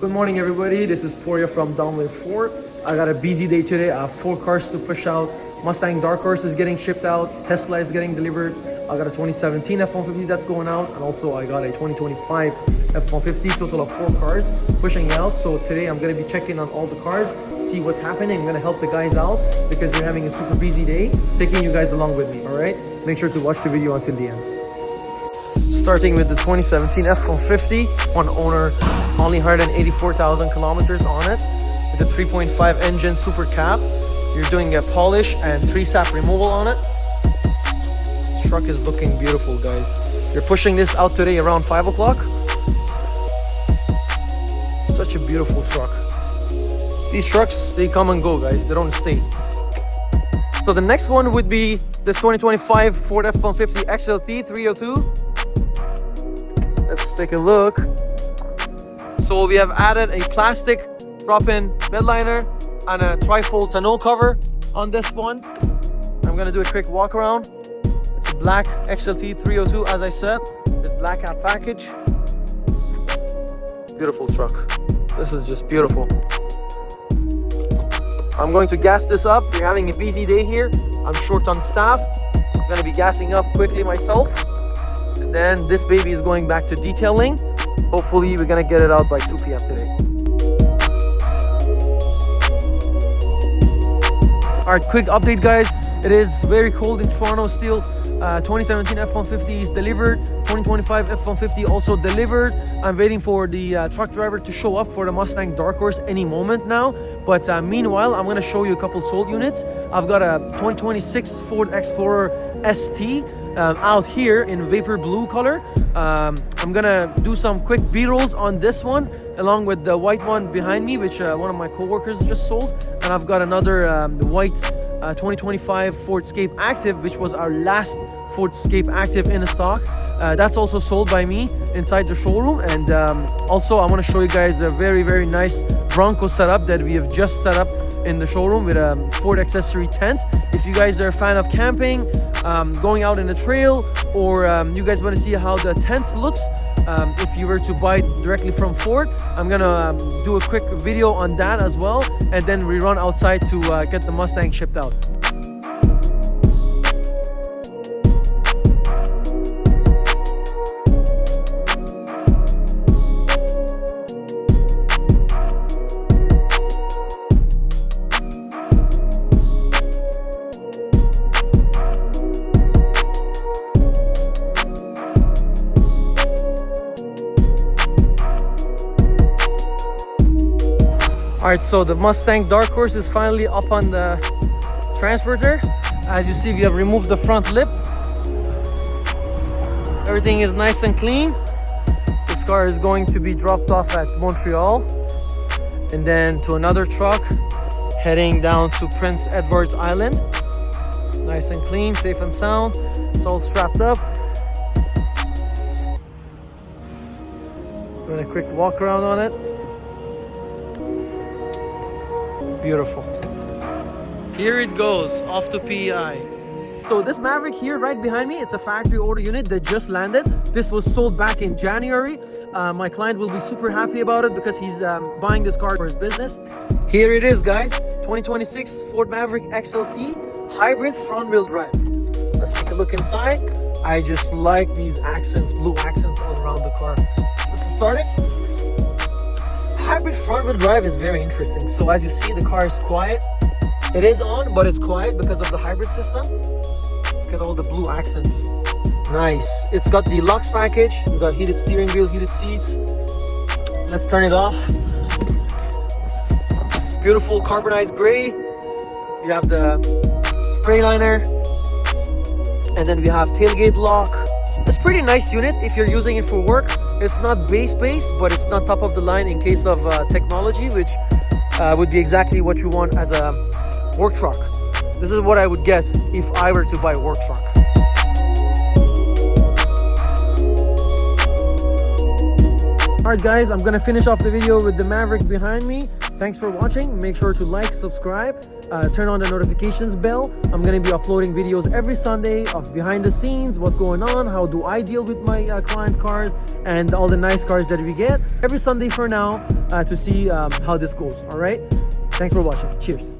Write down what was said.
Good morning, everybody. This is Poria from Downway 4. I got a busy day today. I have 4 cars to push out. Mustang Dark Horse is getting shipped out. Tesla is getting delivered. I got a 2017 F-150 that's going out. And also I got a 2025 F-150, total of 4 cars pushing out. So today I'm going to be checking on all the cars, see what's happening. I'm going to help the guys out because they're having a super busy day, taking you guys along with me, all right? Make sure to watch the video until the end. Starting with the 2017 F-150, one owner, only 184,000 kilometers on it, with a 3.5 engine super cab. You're doing a polish and 3-sap removal on it. This truck is looking beautiful, guys. You're pushing this out today around 5 o'clock. Such a beautiful truck. These trucks, they come and go, guys. They don't stay. So the next one would be this 2025 Ford F-150 XLT 302. Let's take a look. So we have added a plastic drop-in bed liner and a trifold tonneau cover on this one. I'm gonna do a quick walk around. It's a black XLT 302, as I said, with black out package. Beautiful truck. This is just beautiful. I'm going to gas this up. We're having a busy day here. I'm short on staff. I'm gonna be gassing up quickly myself. And then this baby is going back to detailing. Hopefully we're gonna get it out by 2 p.m. today. Alright, quick update, guys. It is very cold in Toronto still. 2017 F-150 is delivered. 2025 F-150 also delivered. I'm waiting for the truck driver to show up for the Mustang Dark Horse any moment now. But meanwhile, I'm gonna show you a couple sold units. I've got a 2026 Ford Explorer ST out here in vapor blue color. I'm gonna do some quick B-rolls on this one along with the white one behind me, which one of my co-workers just sold. And I've got another white 2025 Ford Escape Active, which was our last Ford Escape Active in stock. That's also sold by me inside the showroom. And also I want to show you guys a very nice Bronco setup that we have just set up in the showroom with a Ford accessory tent. If you guys are a fan of camping, going out in the trail, or you guys want to see how the tent looks, if you were to buy it directly from Ford, I'm gonna do a quick video on that as well, and then we run outside to get the Mustang shipped out. Alright, so the Mustang Dark Horse is finally up on the transporter. As you see, we have removed the front lip. Everything is nice and clean. This car is going to be dropped off at Montreal and then to another truck heading down to Prince Edward Island. Nice and clean, safe and sound. It's all strapped up. Doing a quick walk around on it. Beautiful. Here it goes, off to PEI. So this Maverick here right behind me, it's a factory order unit that just landed. This was sold back in January. My client will be super happy about it because he's buying this car for his business. Here it is, guys. 2026 Ford Maverick XLT hybrid front wheel drive. Let's take a look inside. I just like these accents, blue accents all around the car. Let's start it. Hybrid front wheel drive is very interesting. So as you see, the car is quiet. It is on, but it's quiet because of the hybrid system. Look at all the blue accents. Nice. It's got the Lux package. We got heated steering wheel, heated seats. Let's turn it off. Beautiful carbonized gray. You have the spray liner, and then we have tailgate lock. It's a pretty nice unit if you're using it for work. It's not base-based, but it's not top of the line in case of technology, which would be exactly what you want as a work truck. This is what I would get if I were to buy a work truck. Alright guys, I'm gonna finish off the video with the Maverick behind me. Thanks for watching. Make sure to like, subscribe, turn on the notifications bell. I'm gonna be uploading videos every Sunday of behind the scenes, what's going on, how do I deal with my clients' cars, and all the nice cars that we get every Sunday for now, to see how this goes. All right. Thanks for watching. Cheers.